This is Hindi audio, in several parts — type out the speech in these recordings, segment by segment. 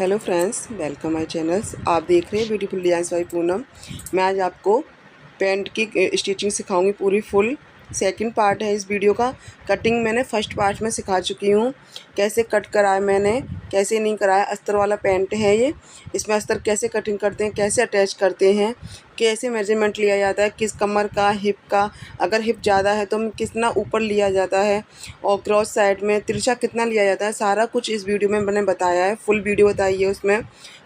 Hello friends, welcome my channels. आप देख रहे हैं ब्यूटीफुल डिज़ाइंस बाय पूनम। मैं आज आपको पैंट की स्टिचिंग सिखाऊंगी पूरी फुल। सेकंड पार्ट है इस वीडियो का। कटिंग मैंने फर्स्ट पार्ट में सिखा चुकी हूँ, कैसे कट कराया मैंने, कैसे नहीं कराया। अस्तर वाला पैंट है ये। इसमें अस्तर कैसे कटिंग करते हैं, कैसे अटैच करते हैं, कैसे मेजरमेंट लिया जाता है, किस कमर का, हिप का, अगर हिप ज़्यादा है तो कितना ऊपर लिया जाता है, और क्रॉस साइड में तिरछा कितना लिया जाता है, सारा कुछ इस वीडियो में मैंने बताया है। फुल वीडियो बताई है उसमें।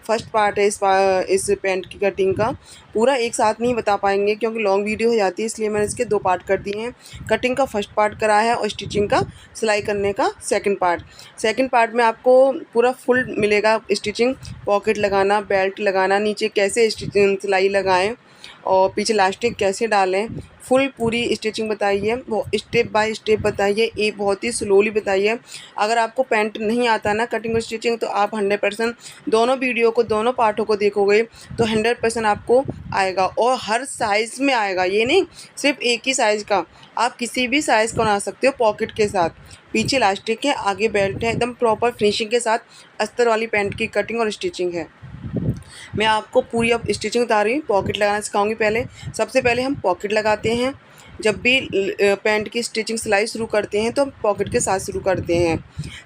फर्स्ट पार्ट है इस पैंट की कटिंग का। पूरा एक साथ नहीं बता पाएंगे क्योंकि लॉन्ग वीडियो हो जाती है, इसलिए मैंने इसके 2 पार्ट कर दिए हैं। कटिंग का फर्स्ट पार्ट करा है और स्टिचिंग का, सिलाई करने का सेकंड पार्ट। सेकंड पार्ट में आपको पूरा फुल मिलेगा स्टिचिंग, पॉकेट लगाना, बेल्ट लगाना, नीचे कैसे स्टिचिंग सिलाई लगाएं और पीछे इलास्टिक कैसे डालें, फुल पूरी स्टिचिंग बताइए, वो स्टेप बाय स्टेप बताइए, एक बहुत ही स्लोली बताइए। अगर आपको पैंट नहीं आता ना कटिंग और स्टिचिंग, तो आप 100% दोनों वीडियो को, दोनों पार्टों को देखोगे तो 100% आपको आएगा, और हर साइज़ में आएगा। ये नहीं सिर्फ एक ही साइज़ का, आप किसी भी साइज़ का बना सकते हो। पॉकेट के साथ, पीछे इलास्टिक है, आगे बेल्ट है, एकदम प्रॉपर फिनिशिंग के साथ अस्तर वाली पैंट की कटिंग और स्टिचिंग है। मैं आपको पूरी अब स्टिचिंग बता रही हूँ। पॉकेट लगाना सिखाऊंगी। पहले सबसे पहले हम पॉकेट लगाते हैं। जब भी पैंट की स्टिचिंग सिलाई शुरू करते हैं तो हम पॉकेट के साथ शुरू करते हैं।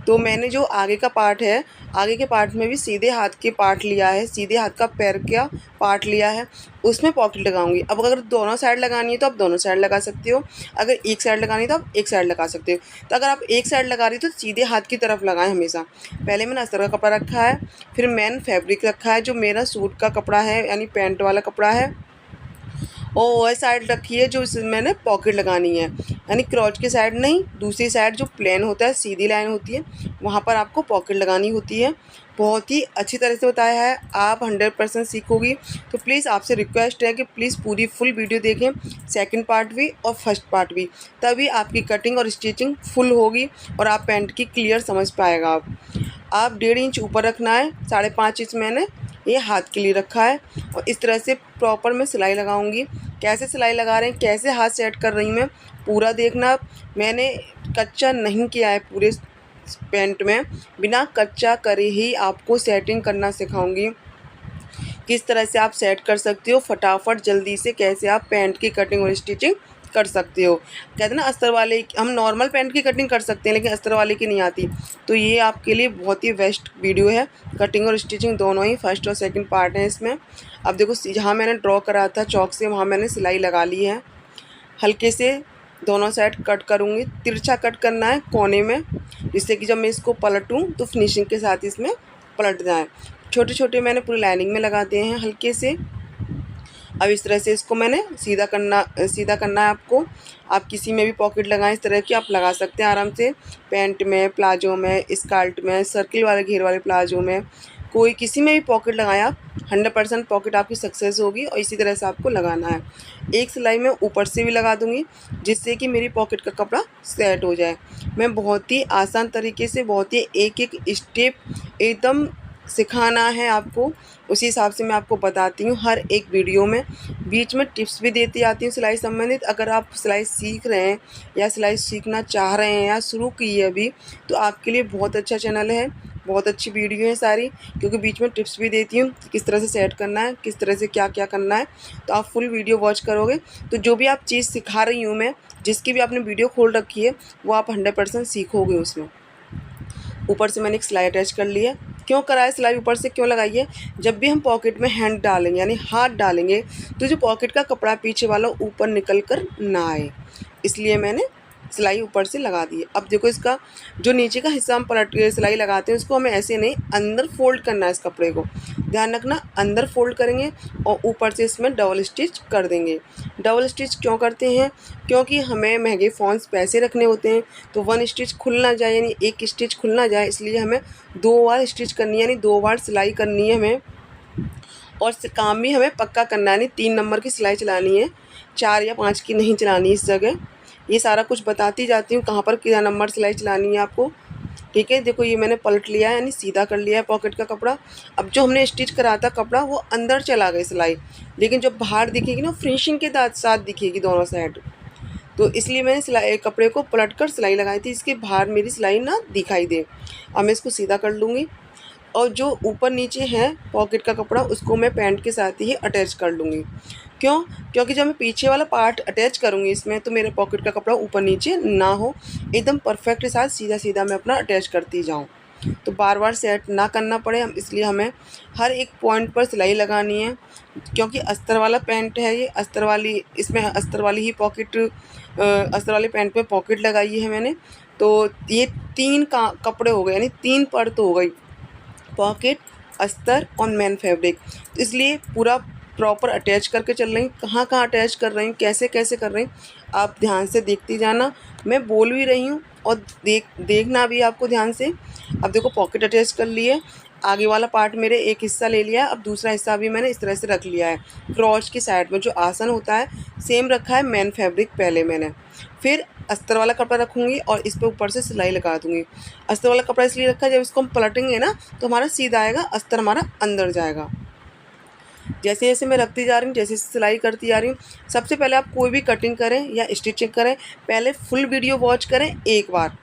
तो मैंने जो आगे का पार्ट है, आगे के पार्ट में भी सीधे हाथ के पार्ट लिया है, सीधे हाथ का पैर का पार्ट लिया है, उसमें पॉकेट लगाऊंगी। अब अगर दोनों साइड लगानी है तो आप दोनों साइड लगा सकते हो, अगर एक साइड लगानी है तो आप एक साइड लगा सकते हो। तो अगर आप एक साइड लगा रही हो तो सीधे हाथ की तरफ लगाएं हमेशा। पहले मैंने अस्तर का कपड़ा रखा है, फिर मैंने फैब्रिक रखा है जो मेरा सूट का कपड़ा है, यानी पैंट वाला कपड़ा है, और वह साइड रखी है जो इसमें मैंने पॉकेट लगानी है, यानी क्रॉच की साइड नहीं, दूसरी साइड जो प्लेन होता है, सीधी लाइन होती है, वहाँ पर आपको पॉकेट लगानी होती है। बहुत ही अच्छी तरह से बताया है, आप 100% सीखोगी। तो प्लीज़ आपसे रिक्वेस्ट है कि प्लीज़ पूरी फुल वीडियो देखें, सेकंड पार्ट भी और फर्स्ट पार्ट भी, तभी आपकी कटिंग और स्टिचिंग फुल होगी और आप पैंट की क्लियर समझ पाएगा। आप 1.5 इंच ऊपर रखना है, 5.5 इंच मैंने ये हाथ के लिए रखा है, और इस तरह से प्रॉपर मैं सिलाई लगाऊंगी। कैसे सिलाई लगा रहे हैं, कैसे हाथ सेट कर रही हूँ मैं, पूरा देखना। मैंने कच्चा नहीं किया है पूरे पैंट में, बिना कच्चा करे ही आपको सेटिंग करना सिखाऊंगी। किस तरह से आप सेट कर सकते हो फटाफट जल्दी से, कैसे आप पैंट की कटिंग और स्टिचिंग कर सकते हो। कहते हैं ना अस्तर वाले, हम नॉर्मल पैंट की कटिंग कर सकते हैं लेकिन अस्तर वाले की नहीं आती। तो ये आपके लिए बहुत ही बेस्ट वीडियो है। कटिंग और स्टिचिंग दोनों ही, फर्स्ट और सेकंड पार्ट है इसमें। अब देखो, जहाँ मैंने ड्रॉ करा था चौक से, वहाँ मैंने सिलाई लगा ली है। हल्के से दोनों साइड कट करूँगी, तिरछा कट करना है कोने में, जिससे कि जब मैं इसको पलटूँ तो फिनिशिंग के साथ इसमें पलट जाए। छोटे छोटे मैंने पूरी लाइनिंग में लगा दिए हैं हल्के से। अब इस तरह से इसको मैंने सीधा करना है आपको। आप किसी में भी पॉकेट लगाएं, इस तरह की आप लगा सकते हैं आराम से, पैंट में, प्लाजो में, स्कर्ट में, सर्किल वाले घेर वाले प्लाजो में, कोई किसी में भी पॉकेट लगाएं आप, 100% पॉकेट आपकी सक्सेस होगी। और इसी तरह से आपको लगाना है। एक सिलाई में ऊपर से भी लगा दूंगी, जिससे कि मेरी पॉकेट का कपड़ा सेट हो जाए। मैं बहुत ही आसान तरीके से, बहुत ही एक एक स्टेप एकदम सिखाना है आपको, उसी हिसाब से मैं आपको बताती हूँ हर एक वीडियो में। बीच में टिप्स भी देती आती हूँ सिलाई संबंधित। अगर आप सिलाई सीख रहे हैं या सिलाई सीखना चाह रहे हैं या शुरू की है अभी, तो आपके लिए बहुत अच्छा चैनल है, बहुत अच्छी वीडियो है सारी, क्योंकि बीच में टिप्स भी देती हूँ किस तरह से सेट करना है, किस तरह से क्या क्या करना है। तो आप फुल वीडियो वॉच करोगे तो जो भी आप चीज़ सिखा रही हूँ मैं, जिसकी भी आपने वीडियो खोल रखी है, वो आप 100% सीखोगे उसमें। ऊपर से मैंने एक सिलाई अटैच कर लिया। क्यों कराए सिलाई ऊपर से, क्यों लगाई है? जब भी हम पॉकेट में हैंड डालेंगे, यानी हाथ डालेंगे, तो जो पॉकेट का कपड़ा पीछे वाला ऊपर निकल कर ना आए, इसलिए मैंने सिलाई ऊपर से लगा दी है। अब देखो, इसका जो नीचे का हिस्सा हम पलट के सिलाई लगाते हैं, उसको हमें ऐसे नहीं, अंदर फोल्ड करना है। इस कपड़े को ध्यान रखना, अंदर फोल्ड करेंगे और ऊपर से इसमें डबल स्टिच कर देंगे। डबल स्टिच क्यों करते हैं? क्योंकि हमें महंगे फॉन्स पैसे रखने होते हैं, तो 1 स्टिच खुल ना जाए, यानी एक स्टिच खुल ना जाए, इसलिए हमें 2 बार स्टिच करनी है, यानी 2 बार सिलाई करनी है हमें। और काम भी हमें पक्का करना है, यानी 3 नंबर की सिलाई चलानी है, 4 या 5 की नहीं चलानी। इस जगह ये सारा कुछ बताती जाती हूँ, कहाँ पर कितना नंबर सिलाई चलानी है आपको। ठीक है, देखो ये मैंने पलट लिया है, यानी सीधा कर लिया है पॉकेट का कपड़ा। अब जो हमने स्टिच करा था कपड़ा, वो अंदर चला गई सिलाई, लेकिन जब बाहर दिखेगी ना, फिनिशिंग के साथ दिखेगी दोनों साइड। तो इसलिए मैंने सिलाई कपड़े को पलट कर सिलाई लगाई थी, इसके बाहर मेरी सिलाई ना दिखाई दे। अब मैं इसको सीधा कर लूँगी। और जो ऊपर नीचे है पॉकेट का कपड़ा उसको मैं पैंट के साथ ही अटैच कर लूँगी। क्यों? क्योंकि जब मैं पीछे वाला पार्ट अटैच करूँगी इसमें तो मेरे पॉकेट का कपड़ा ऊपर नीचे ना हो, एकदम परफेक्ट के साथ सीधा-सीधा मैं अपना अटैच करती जाऊँ। तो बार-बार सेट ना करना पड़े हम, इसलिए हमें हर एक पॉइंट पर सिलाई लगानी है। क्योंकि अस्तर वाला पैंट है ये, अस्तर वाली इसमें अस्तर वाली ही पॉकेट अस्तर वाले पैंट में पॉकेट लगाई है मैंने। तो ये 3 का कपड़े हो गए, यानी 3 परत हो गई, पॉकेट, अस्तर और मेन फैब्रिक। तो इसलिए पूरा प्रॉपर अटैच करके चल रही हूँ। कहाँ-कहाँ अटैच कर रही हूँ, कैसे-कैसे कर रही हूँ, आप ध्यान से देखती जाना। मैं बोल भी रही हूँ और देखना भी आपको ध्यान से। अब देखो पॉकेट अटैच कर ली है, आगे वाला पार्ट मेरे एक हिस्सा ले लिया है, अब दूसरा हिस्सा भी मैंने इस तरह से रख लिया है। क्रॉच की साइड में जो आसन होता है सेम रखा है, मेन फैब्रिक पहले मैंने, फिर अस्तर वाला कपड़ा रखूँगी और इस पे ऊपर से सिलाई लगा दूँगी। अस्तर वाला कपड़ा इसलिए रखा है, जब इसको हम पलटेंगे ना तो हमारा सीधा आएगा, अस्तर हमारा अंदर जाएगा। जैसे-जैसे मैं रखती जा रही हूँ, जैसे-जैसे सिलाई करती जा रही हूँ, सबसे पहले आप कोई भी कटिंग करें या स्टिचिंग करें, पहले फुल वीडियो वॉच करें एक बार।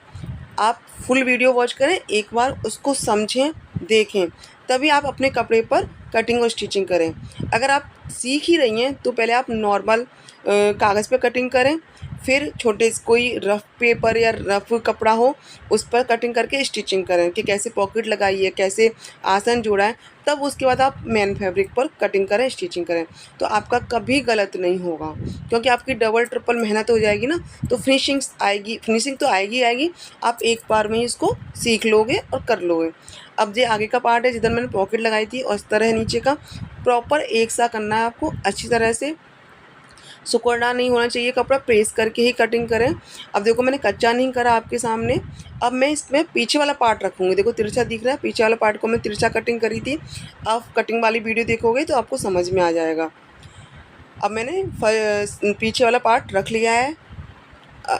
आप फुल वीडियो वॉच करें एक बार, उसको समझें, देखें, तभी आप अपने कपड़े पर कटिंग और स्टिचिंग करें। अगर आप सीख ही रही हैं तो पहले आप नॉर्मल कागज़ पे कटिंग करें, फिर छोटे कोई रफ़ पेपर या रफ़ कपड़ा हो उस पर कटिंग करके स्टिचिंग करें कि कैसे पॉकेट लगाई है, कैसे आसन जोड़ा है, तब उसके बाद आप मेन फैब्रिक पर कटिंग करें, स्टिचिंग करें। तो आपका कभी गलत नहीं होगा, क्योंकि आपकी डबल ट्रिपल मेहनत हो जाएगी ना, तो फिनिशिंग तो आएगी आएगी, आप एक बार में ही इसको सीख लोगे और कर लोगे। अब ये आगे का पार्ट है जिधर मैंने पॉकेट लगाई थी और इस तरह है नीचे का, प्रॉपर एक सा करना है आपको, अच्छी तरह से सिकुड़ना नहीं होना चाहिए कपड़ा, प्रेस करके ही कटिंग करें। अब देखो मैंने कच्चा नहीं करा आपके सामने, अब मैं इसमें पीछे वाला पार्ट रखूँगी। देखो तिरछा दिख रहा है, पीछे वाला पार्ट को मैं तिरछा कटिंग करी थी। आप कटिंग वाली वीडियो देखोगे तो आपको समझ में आ जाएगा। अब मैंने पीछे वाला पार्ट रख लिया है।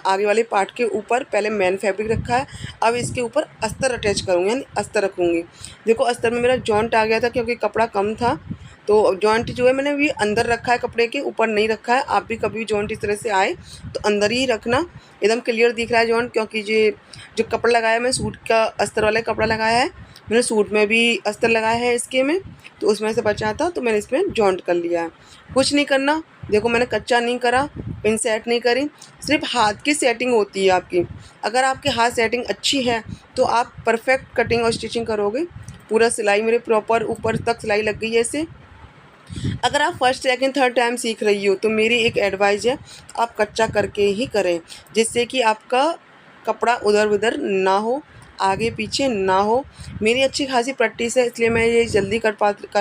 आगे वाले पार्ट के ऊपर पहले मेन फैब्रिक रखा है, अब इसके ऊपर अस्तर अटैच करूँगी, यानी अस्तर रखूँगी। देखो अस्तर में मेरा जॉइंट आ गया था क्योंकि कपड़ा कम था, तो जॉइंट जो है मैंने भी अंदर रखा है, कपड़े के ऊपर नहीं रखा है। आप भी कभी जॉइंट इस तरह से आए तो अंदर ही रखना, एकदम क्लियर दिख रहा है जॉइंट, क्योंकि ये जो कपड़ा लगाया मैं सूट का अस्तर वाला कपड़ा लगाया है, मैंने सूट में भी अस्तर लगाया है इसके में, तो उसमें से बचा था तो मैंने इसमें जॉइंट कर लिया है। कुछ नहीं करना, देखो मैंने कच्चा नहीं करा, पिन सेट नहीं करी, सिर्फ हाथ की सेटिंग होती है आपकी। अगर आपकी हाथ सेटिंग अच्छी है तो आप परफेक्ट कटिंग और स्टिचिंग करोगे। पूरा सिलाई मेरे प्रॉपर ऊपर तक सिलाई लग गई है ऐसे। अगर आप फर्स्ट सेकंड थर्ड टाइम सीख रही हो तो मेरी एक एडवाइस है, आप कच्चा करके ही करें, जिससे कि आपका कपड़ा उधर उधर ना हो, आगे पीछे ना हो। मेरी अच्छी खासी प्रैक्टिस है इसलिए मैं ये जल्दी कर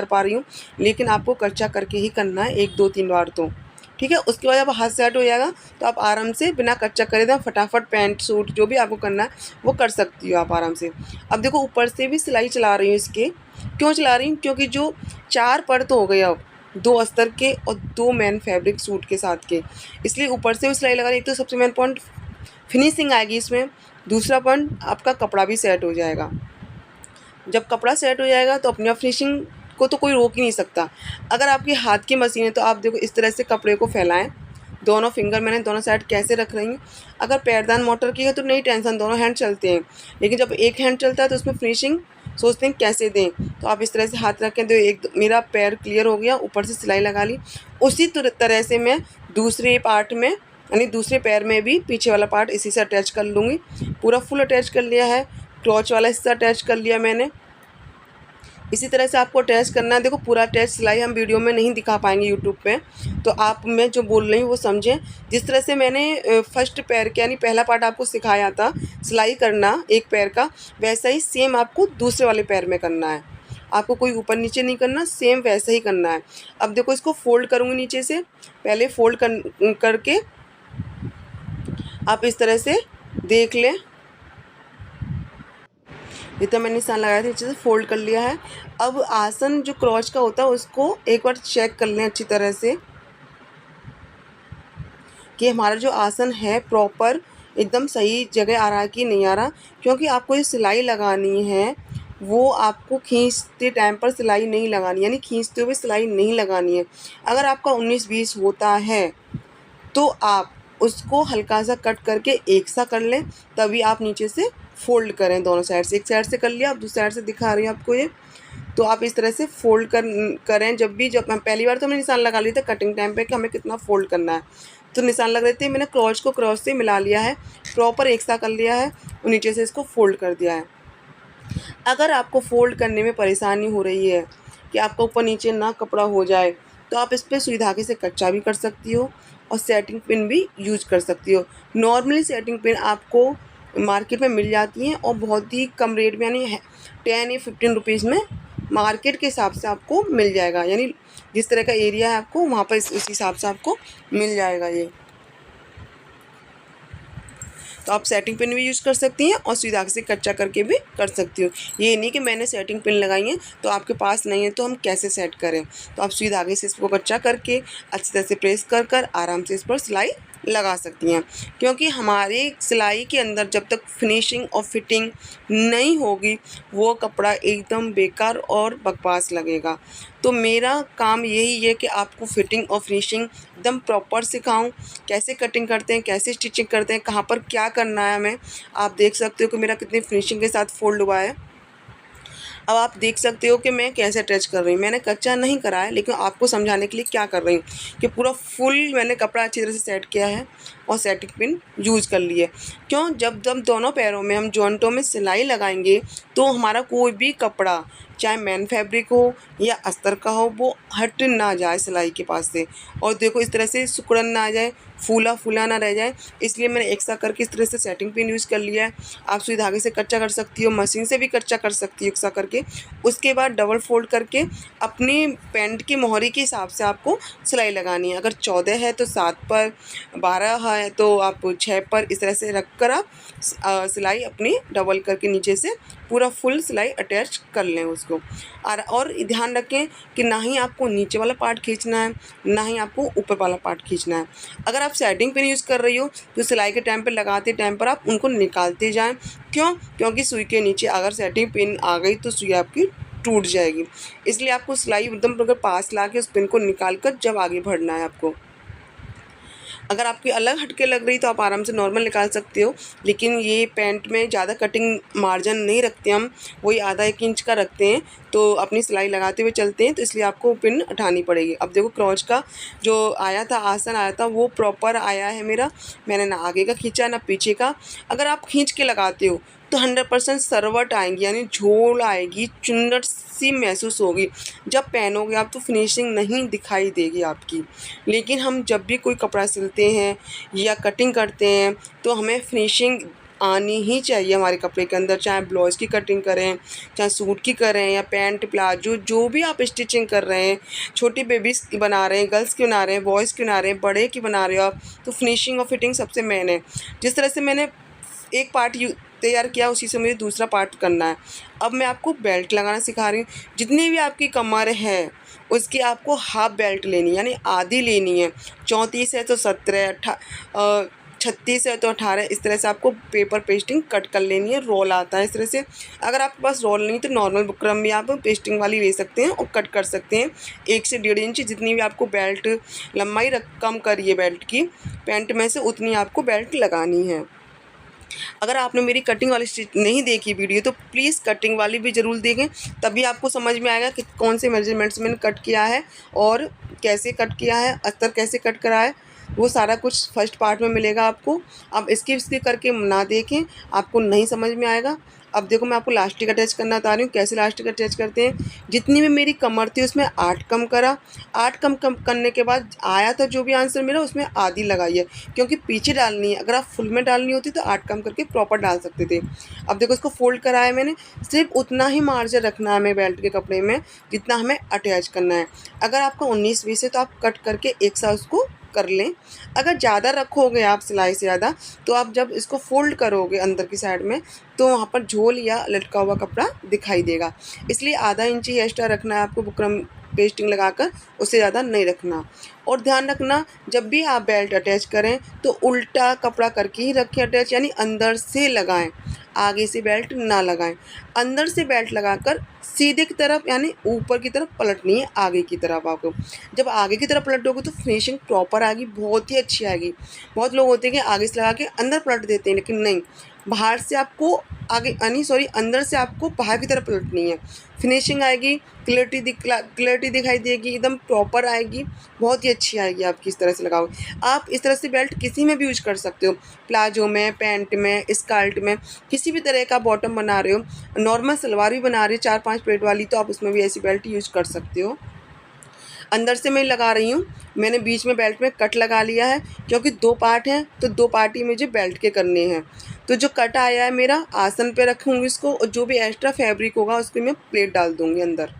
पा रही हूँ, लेकिन आपको कच्चा करके ही करना है 1-2-3 बार तो, ठीक है। उसके बाद जब हाथ सेट हो जाएगा तो आप आराम से बिना कच्चा करे एकदम फटाफट पैंट सूट जो भी आपको करना है वो कर सकती हो आप आराम से। अब देखो ऊपर से भी सिलाई चला रही हूँ इसके, क्यों चला रही हूँ, क्योंकि जो 4 परत हो गए, अब 2 अस्तर के और 2 मेन फैब्रिक सूट के साथ के, इसलिए ऊपर से भी सिलाई लगा रही। एक तो सबसे मेन पॉइंट फिनिशिंग आएगी इसमें, दूसरा पॉइंट आपका कपड़ा भी सेट हो जाएगा। जब कपड़ा सेट हो जाएगा तो अपनी फिनिशिंग को तो कोई रोक ही नहीं सकता। अगर आपकी हाथ की मशीन है तो आप देखो इस तरह से कपड़े को फैलाएं, दोनों फिंगर मैंने दोनों साइड कैसे रख रही हूँ। अगर पैरदान मोटर की है तो नहीं टेंशन, दोनों हैंड चलते हैं, लेकिन जब एक हैंड चलता है तो उसमें फिनिशिंग सोचते हैं कैसे दें, तो आप इस तरह से हाथ रखें तो एक मेरा पैर क्लियर हो गया, ऊपर से सिलाई लगा ली। उसी तरह से मैं दूसरे पार्ट में यानी दूसरे पैर में भी पीछे वाला पार्ट इसी से अटैच कर लूँगी। पूरा फुल अटैच कर लिया है, क्रोच वाला हिस्सा अटैच कर लिया मैंने। इसी तरह से आपको अटैच करना है। देखो पूरा अटैच सिलाई हम वीडियो में नहीं दिखा पाएंगे यूट्यूब पे, तो आप मैं जो बोल रही हूँ वो समझें। जिस तरह से मैंने फर्स्ट पैर के यानी पहला पार्ट आपको सिखाया था सिलाई करना एक पैर का, वैसा ही सेम आपको दूसरे वाले पैर में करना है। आपको कोई ऊपर नीचे नहीं करना, सेम वैसा ही करना है। अब देखो इसको फोल्ड करूँगी नीचे से, पहले फोल्ड करके आप इस तरह से देख लें, जितना मैंने निशान लगाया था नीचे से फोल्ड कर लिया है। अब आसन जो क्रॉच का होता है उसको एक बार चेक कर लें अच्छी तरह से कि हमारा जो आसन है प्रॉपर एकदम सही जगह आ रहा है कि नहीं आ रहा, क्योंकि आपको ये सिलाई लगानी है, वो आपको खींचते टाइम पर सिलाई नहीं लगानी, यानी खींचते हुए सिलाई नहीं लगानी है। अगर आपका 19-20 होता है तो आप उसको हल्का सा कट करके एक सा कर लें, तभी आप नीचे से फ़ोल्ड करें दोनों साइड से। एक साइड से कर लिया, अब दूसरी साइड से दिखा रही हूँ आपको ये। तो आप इस तरह से फ़ोल्ड करें। जब हम पहली बार तो हमने निशान लगा लिया था कटिंग टाइम पे कि हमें कितना फ़ोल्ड करना है, तो निशान लग रहे थे। मैंने क्रॉस को क्रॉस से मिला लिया है, प्रॉपर एक सा कर लिया है और नीचे से इसको फ़ोल्ड कर दिया है। अगर आपको फ़ोल्ड करने में परेशानी हो रही है कि आपका ऊपर नीचे ना कपड़ा हो जाए, तो आप इस पे सुई धागे से कच्चा भी कर सकती हो और सेटिंग पिन भी यूज़ कर सकती हो। नॉर्मली सेटिंग पिन आपको मार्केट में मिल जाती हैं और बहुत ही कम रेट में, यानी 10 या 15 रुपीज़ में मार्केट के हिसाब से आपको मिल जाएगा। यानी जिस तरह का एरिया है आपको वहाँ पर उस हिसाब से आपको मिल जाएगा ये। तो आप सेटिंग पिन भी यूज़ कर सकती हैं और सुई धागे से कच्चा करके भी कर सकती हो। ये नहीं कि मैंने सेटिंग पिन लगाई है तो आपके पास नहीं है तो हम कैसे सेट करें। तो आप सुई धागे से इसको कच्चा करके अच्छी तरह से प्रेस कर आराम से इस पर सिलाई लगा सकती हैं, क्योंकि हमारे सिलाई के अंदर जब तक फिनिशिंग और फिटिंग नहीं होगी वो कपड़ा एकदम बेकार और बकवास लगेगा। तो मेरा काम यही है कि आपको फिटिंग और फिनिशिंग एकदम प्रॉपर सिखाऊं, कैसे कटिंग करते हैं, कैसे स्टिचिंग करते हैं, कहाँ पर क्या करना है हमें। आप देख सकते हो कि मेरा कितनी फिनिशिंग के साथ फोल्ड हुआ है। अब आप देख सकते हो कि मैं कैसे अटैच कर रही हूँ। मैंने कच्चा नहीं करा है, लेकिन आपको समझाने के लिए क्या कर रही हूँ कि पूरा फुल मैंने कपड़ा अच्छी तरह से सेट किया है और सेटिंग पिन यूज़ कर ली है। क्यों, जब जब दोनों पैरों में हम जॉइंटों में सिलाई लगाएंगे तो हमारा कोई भी कपड़ा चाहे मैन फैब्रिक हो या अस्तर का हो वो हट ना जाए सिलाई के पास से। और देखो इस तरह से सिकुड़न ना आ जाए, फूला फूला ना रह जाए, इसलिए मैंने एक सा करके इस तरह से सेटिंग पिन यूज़ कर लिया है। आप सुई धागे से कच्चा कर सकती हो, मशीन से भी कच्चा कर सकती हो एक सा करके। उसके बाद डबल फोल्ड करके अपनी पैंट की मोहरी के हिसाब से आपको सिलाई लगानी है। अगर 14 है तो 7 पर, 12 है तो आप 6 पर, इस तरह से रख कर आप सिलाई अपनी डबल करके नीचे से पूरा फुल सिलाई अटैच कर लें उसको। और ध्यान रखें कि ना ही आपको नीचे वाला पार्ट खींचना है, ना ही आपको ऊपर वाला पार्ट खींचना है। अगर आप सेटिंग पिन यूज़ कर रही हो तो सिलाई के टाइम पर लगाते टाइम पर आप उनको निकालते जाएं। क्यों, क्योंकि सुई के नीचे अगर सेटिंग पिन आ गई तो सुई आपकी टूट जाएगी। इसलिए आपको सिलाई एकदम अगर पास ला के उस पिन को निकाल कर जब आगे बढ़ना है आपको। अगर आपकी अलग हटके लग रही तो आप आराम से नॉर्मल निकाल सकते हो, लेकिन ये पैंट में ज़्यादा कटिंग मार्जिन नहीं रखते हम, वही आधा 1 इंच का रखते हैं। तो अपनी सिलाई लगाते हुए चलते हैं, तो इसलिए आपको पिन उठानी पड़ेगी। अब देखो क्रॉच का जो आया था, आसन आया था, वो प्रॉपर आया है मेरा। मैंने ना आगे का खींचा ना पीछे का। अगर आप खींच के लगाते हो तो 100% सरवट आएंगी, यानी झोल आएगी, चुन्नट सी महसूस होगी। जब पहनोगे आप तो फिनिशिंग नहीं दिखाई देगी आपकी। लेकिन हम जब भी कोई कपड़ा सिलते हैं या कटिंग करते हैं तो हमें फिनिशिंग आनी ही चाहिए हमारे कपड़े के अंदर। चाहे ब्लाउज़ की कटिंग करें, चाहे सूट की करें या पैंट प्लाजो जो भी आप स्टिचिंग कर रहे हैं, छोटी बेबीज़ की बना रहे हैं, गर्ल्स की बना रहे हैं, बॉयज़ की बना रहे हैं, बड़े की बना रहे हो आप, तो फिनिशिंग और फिटिंग सबसे मेन है। जिस तरह से मैंने एक पार्ट तैयार किया उसी से मुझे दूसरा पार्ट करना है। अब मैं आपको बेल्ट लगाना सिखा रही हूँ। जितनी भी आपकी कमर है उसकी आपको हाफ बेल्ट लेनी है, यानी आधी लेनी है। 34 है तो 17, 36 है तो 18, इस तरह से आपको पेपर पेस्टिंग कट कर लेनी है। रोल आता है इस तरह से। अगर आपके पास रोल नहीं तो नॉर्मल बुकरम भी आप पेस्टिंग वाली ले सकते हैं और कट कर सकते हैं। 1 से 1.5 इंच जितनी भी आपको बेल्ट लंबाई कम करिए बेल्ट की, पैंट में से उतनी आपको बेल्ट लगानी है। अगर आपने मेरी कटिंग वाली स्टिच नहीं देखी वीडियो तो प्लीज़ कटिंग वाली भी ज़रूर देखें, तभी आपको समझ में आएगा कि कौन से मेजरमेंट्स मैंने कट किया है और कैसे कट किया है, अस्तर कैसे कट करा है। वो सारा कुछ फर्स्ट पार्ट में मिलेगा आपको। अब स्किप करके ना देखें, आपको नहीं समझ में आएगा। अब देखो मैं आपको लास्टिक अटैच करना बता रही हूँ, कैसे लास्टिक अटैच करते हैं। जितनी भी मेरी कमर थी उसमें 8 कम करा, 8 कम करने के बाद आया था जो भी आंसर मेरा उसमें आधी लगाई है, क्योंकि पीछे डालनी है। अगर आप फुल में डालनी होती तो 8 कम करके प्रॉपर डाल सकते थे। अब देखो इसको फोल्ड कराया मैंने, सिर्फ उतना ही मार्जिन रखना है हमें बेल्ट के कपड़े में जितना हमें अटैच करना है। अगर आपका 19-20 है तो आप कट करके एक साथ उसको कर लें। अगर ज़्यादा रखोगे आप सिलाई से ज़्यादा तो आप जब इसको फोल्ड करोगे अंदर की साइड में तो वहाँ पर झोल या लटका हुआ कपड़ा दिखाई देगा। इसलिए आधा इंच ही एक्स्ट्रा रखना है आपको बुकरम पेस्टिंग लगाकर, उससे ज़्यादा नहीं रखना। और ध्यान रखना जब भी आप बेल्ट अटैच करें तो उल्टा कपड़ा करके ही रखें अटैच, यानी अंदर से लगाएं, आगे से बेल्ट ना लगाएं। अंदर से बेल्ट लगाकर सीधे की तरफ यानी ऊपर की तरफ पलटनी है, आगे की तरफ आपको। जब आगे की तरफ पलटोगे तो फिनिशिंग प्रॉपर आएगी, बहुत ही अच्छी आएगी। बहुत लोग होते हैं कि आगे से लगा के अंदर पलट देते हैं, लेकिन नहीं, बाहर से आपको आगे अंदर से आपको बाहर की तरफ पलटनी है। फिनिशिंग आएगी, क्लियरिटी दिखाई देगी, एकदम प्रॉपर आएगी, बहुत ही अच्छी आएगी आपकी इस तरह से लगाओगे। आप इस तरह से बेल्ट किसी में भी यूज कर सकते हो, प्लाजो में, पैंट में, स्कर्ट में, किसी भी तरह का बॉटम बना रहे हो, नॉर्मल सलवार भी बना रहे हो 4-5 प्लेट वाली, तो आप उसमें भी ऐसी बेल्ट यूज कर सकते हो। अंदर से मैं लगा रही हूँ, मैंने बीच में बेल्ट में कट लगा लिया है, क्योंकि 2 पार्ट हैं तो 2 पार्ट ही मुझे बेल्ट के करने हैं। तो जो कट आया है मेरा, आसन पे रखूँगी इसको, और जो भी एक्स्ट्रा फैब्रिक होगा उस पर मैं प्लेट डाल दूँगी अंदर।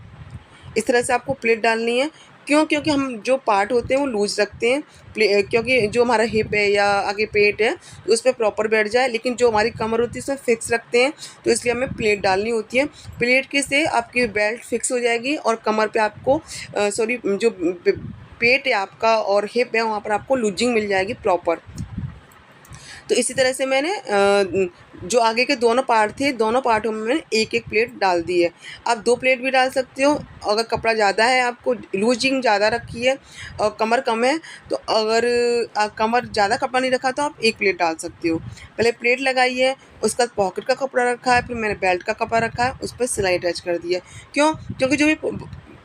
इस तरह से आपको प्लेट डालनी है। क्यों? क्योंकि हम जो पार्ट होते हैं वो लूज़ रखते हैं, क्योंकि जो हमारा हिप है या आगे पेट है उस पर प्रॉपर बैठ जाए, लेकिन जो हमारी कमर होती है उसमें फिक्स रखते हैं, तो इसलिए हमें प्लेट डालनी होती है। प्लेट के से आपकी बेल्ट फिक्स हो जाएगी और कमर पे आपको जो पेट है आपका और हिप है वहाँ पर आपको लूजिंग मिल जाएगी प्रॉपर। तो इसी तरह से मैंने जो आगे के दोनों पार्ट थे, दोनों पार्टों में मैंने एक एक प्लेट डाल दी है। आप 2 प्लेट भी डाल सकते हो, अगर कपड़ा ज़्यादा है, आपको लूजिंग ज़्यादा रखी है और कमर कम है, तो अगर कमर ज़्यादा कपड़ा नहीं रखा तो आप 1 प्लेट डाल सकते हो। पहले प्लेट लगाई है, उसके बाद पॉकेट का कपड़ा रखा है, फिर मैंने बेल्ट का कपड़ा रखा है, उस पर सिलाई अटैच कर दी है। क्यों? क्योंकि जो भी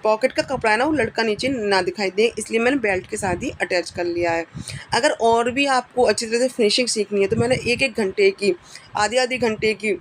पॉकेट का कपड़ा है ना वो लटका नीचे ना दिखाई दे, इसलिए मैंने बेल्ट के साथ ही अटैच कर लिया है। अगर और भी आपको अच्छी तरह से फिनिशिंग सीखनी है तो मैंने 1-1 घंटे की, आधे-आधे घंटे की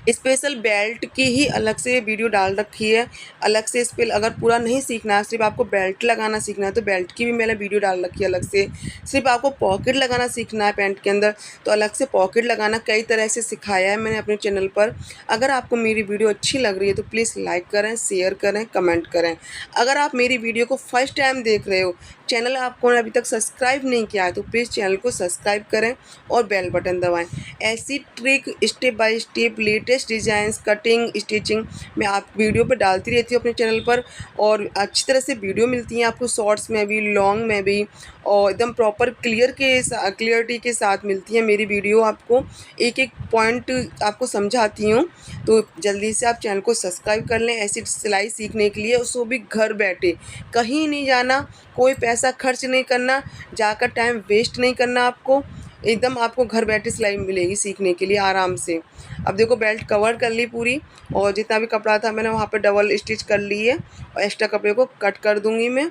स्पेशल बेल्ट की ही अलग से वीडियो डाल रखी है। अलग से इस पे अगर पूरा नहीं सीखना है, सिर्फ आपको बेल्ट लगाना सीखना है, तो बेल्ट की भी मैंने वीडियो डाल रखी है अलग से। सिर्फ आपको पॉकेट लगाना सीखना है पैंट के अंदर, तो अलग से पॉकेट लगाना कई तरह से सिखाया है मैंने अपने चैनल पर। अगर आपको मेरी वीडियो अच्छी लग रही है तो प्लीज़ लाइक करें, शेयर करें, कमेंट करें। अगर आप मेरी वीडियो को फर्स्ट टाइम देख रहे हो, चैनल आपको अभी तक सब्सक्राइब नहीं किया है, तो प्लीज़ चैनल को सब्सक्राइब करें और बेल बटन दबाएं। ऐसी trick step by step, latest designs, cutting, stitching मैं आप वीडियो पे डालती रहती हूँ अपने चैनल पर, और अच्छी तरह से वीडियो मिलती हैं आपको, शॉर्ट्स में भी, लॉन्ग में भी, और एकदम प्रॉपर क्लियरिटी के साथ मिलती है मेरी वीडियो। आपको एक-एक पॉइंट आपको समझाती हूँ, तो जल्दी से आप चैनल को सब्सक्राइब कर लें ऐसी सिलाई सीखने के लिए, उसको भी घर बैठे, कहीं नहीं जाना, कोई पैसा खर्च नहीं करना, जाकर टाइम वेस्ट नहीं करना आपको, एकदम आपको घर बैठे सिलाई मिलेगी सीखने के लिए आराम से। अब देखो बेल्ट कवर कर ली पूरी, और जितना भी कपड़ा था मैंने वहाँ पे डबल स्टिच कर ली है, और एक्स्ट्रा कपड़े को कट कर दूँगी मैं।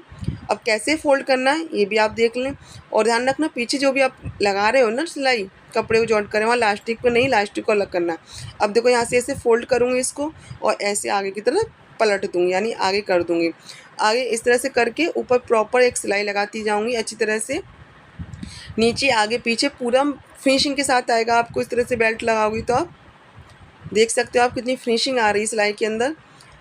अब कैसे फ़ोल्ड करना है ये भी आप देख लें, और ध्यान रखना पीछे जो भी आप लगा रहे हो ना सिलाई, कपड़े को जॉइंट करें वहाँ लास्टिक पे नहीं, लास्टिक को अलग करना है। अब देखो यहाँ से ऐसे फ़ोल्ड करूँगी इसको, और ऐसे आगे की तरफ पलट दूँगी, यानी आगे कर दूँगी। आगे इस तरह से करके ऊपर प्रॉपर एक सिलाई लगाती जाऊँगी अच्छी तरह से, नीचे आगे पीछे पूरा फिनिशिंग के साथ आएगा आपको। इस तरह से बेल्ट लगाओगी तो आप देख सकते हो आप कितनी फिनिशिंग आ रही है सिलाई के अंदर।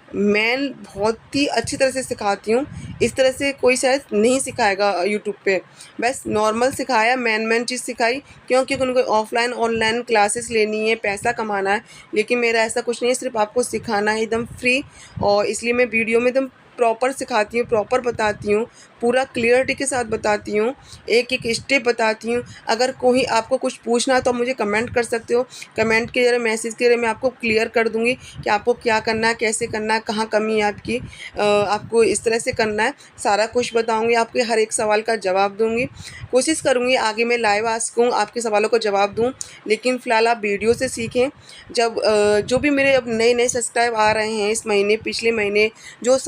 मैं बहुत ही अच्छी तरह से सिखाती हूँ, इस तरह से कोई शायद नहीं सिखाएगा यूट्यूब पे, बस नॉर्मल सिखाया, मेन चीज़ सिखाई। क्योंकि उनको ऑफलाइन ऑनलाइन क्लासेस लेनी है, पैसा कमाना है, लेकिन मेरा ऐसा कुछ नहीं है, सिर्फ आपको सिखाना है एकदम फ्री, और इसलिए मैं वीडियो में एकदम प्रॉपर सिखाती हूँ, प्रॉपर बताती हूँ, पूरा क्लियरिटी के साथ बताती हूँ, एक-एक स्टेप बताती हूँ। अगर कोई आपको कुछ पूछना है तो आप मुझे कमेंट कर सकते हो, कमेंट के ज़रिए, मैसेज के ज़रिए मैं आपको क्लियर कर दूँगी कि आपको क्या करना है, कैसे करना है, कहाँ कमी है आपकी, आपको इस तरह से करना है, सारा कुछ बताऊँगी, आपके हर एक सवाल का जवाब दूँगी। कोशिश करूँगी आगे मैं लाइव आ सकूँ, आपके सवालों को जवाब दूँ, लेकिन फ़िलहाल आप वीडियो से सीखें। जब जो भी मेरे अब नए-नए सब्सक्राइब आ रहे हैं इस महीने, पिछले महीने, जो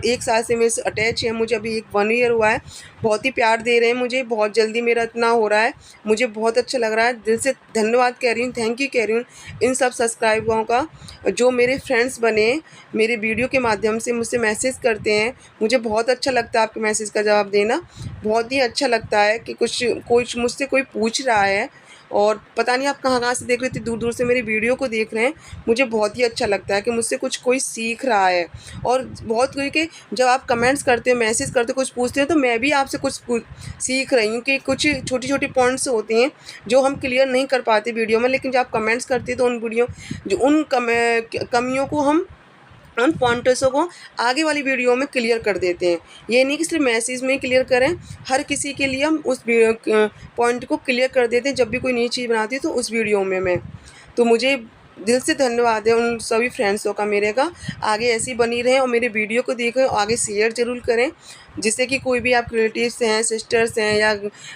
1 साल से मेरे से अटैच है, मुझे अभी 1 ईयर हुआ है, बहुत ही प्यार दे रहे हैं मुझे, बहुत जल्दी मेरा इतना हो रहा है, मुझे बहुत अच्छा लग रहा है। दिल से धन्यवाद कह रही हूँ, थैंक यू कह रही हूँ इन सब सब्सक्राइबरों का, जो मेरे फ्रेंड्स बने, मेरे वीडियो के माध्यम से मुझसे मैसेज करते हैं। मुझे बहुत अच्छा लगता है आपके मैसेज का जवाब देना, बहुत ही अच्छा लगता है कि कुछ मुझसे कोई पूछ रहा है, और पता नहीं आप कहाँ-कहाँ से देख रहे थे, दूर-दूर से मेरी वीडियो को देख रहे हैं। मुझे बहुत ही अच्छा लगता है कि मुझसे कुछ कोई सीख रहा है, और बहुत कोई के जब आप कमेंट्स करते हो, मैसेज करते हो, कुछ पूछते हो, तो मैं भी आपसे कुछ सीख रही हूँ कि कुछ छोटी-छोटी पॉइंट्स होते हैं जो हम क्लियर नहीं कर पाते वीडियो में, लेकिन जब आप कमेंट्स करते हो तो उन कमियों को हम, उन पॉइंटर्सों को आगे वाली वीडियो में क्लियर कर देते हैं। ये नहीं कि सिर्फ मैसेज में ही क्लियर करें, हर किसी के लिए हम उस पॉइंट को क्लियर कर देते हैं जब भी कोई नई चीज़ बनाती है तो उस वीडियो में मैं। तो मुझे दिल से धन्यवाद है उन सभी फ्रेंड्सों का मेरे का। आगे ऐसी बनी रहें और मेरे वीडियो को देखें, आगे शेयर ज़रूर करें, जिससे कि कोई भी आप रिलेटिव्स हैं, सिस्टर्स हैं या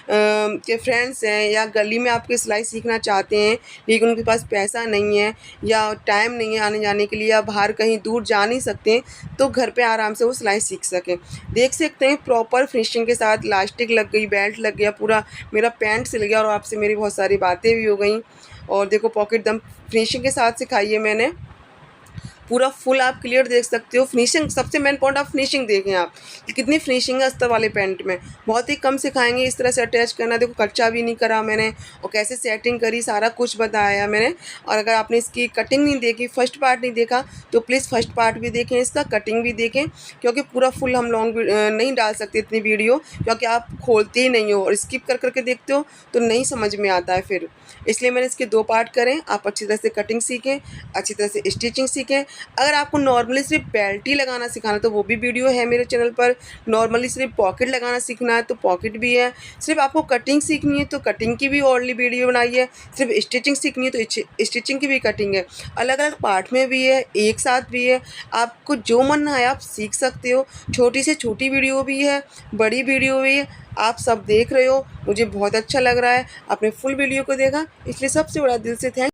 के फ्रेंड्स हैं या गली में आपके सिलाई सीखना चाहते हैं लेकिन उनके पास पैसा नहीं है या टाइम नहीं है आने जाने के लिए या बाहर कहीं दूर जा नहीं सकते, तो घर पे आराम से वो सिलाई सीख सकें। देख सकते हैं प्रॉपर फिनिशिंग के साथ इलास्टिक लग गई, बेल्ट लग गया, पूरा मेरा पैंट सिल गया और आपसे मेरी बहुत सारी बातें भी हो गई। और देखो पॉकेट दम फिनिशिंग के साथ सिखाई है मैंने, पूरा फुल आप क्लियर देख सकते हो। फिनिशिंग सबसे मेन पॉइंट, आप फिनिशिंग देखें आप कितनी फिनिशिंग है अस्तर वाले पैंट में। बहुत ही कम सिखाएंगे इस तरह से अटैच करना। देखो कच्चा भी नहीं करा मैंने और कैसे सेटिंग करी सारा कुछ बताया मैंने। और अगर आपने इसकी कटिंग नहीं देखी, फर्स्ट पार्ट नहीं देखा, तो प्लीज़ फर्स्ट पार्ट भी देखें, इसका कटिंग भी देखें, क्योंकि पूरा फुल हम लॉन्ग नहीं डाल सकते इतनी वीडियो, क्योंकि आप खोलते ही नहीं हो और स्किप कर करके देखते हो तो नहीं समझ में आता है फिर। इसलिए मैंने इसके 2 पार्ट करें, आप अच्छी तरह से कटिंग सीखें, अच्छी तरह से स्टिचिंग सीखें। अगर आपको नॉर्मली सिर्फ बेल्ट ही लगाना सिखाना तो वो भी वीडियो है मेरे चैनल पर। नॉर्मली सिर्फ पॉकेट लगाना सीखना है तो पॉकेट भी है। सिर्फ आपको कटिंग सीखनी है तो कटिंग की भी ऑलरेडी वीडियो बनाई है। सिर्फ स्टिचिंग सीखनी है तो स्टिचिंग की भी कटिंग है। अलग अलग पार्ट में भी है, एक साथ भी है। आपको जो मन है आप सीख सकते हो। छोटी से छोटी वीडियो भी है, बड़ी वीडियो भी है, आप सब देख रहे हो। मुझे बहुत अच्छा लग रहा है आपने फुल वीडियो को देखा, इसलिए सबसे बड़ा दिल से थैंक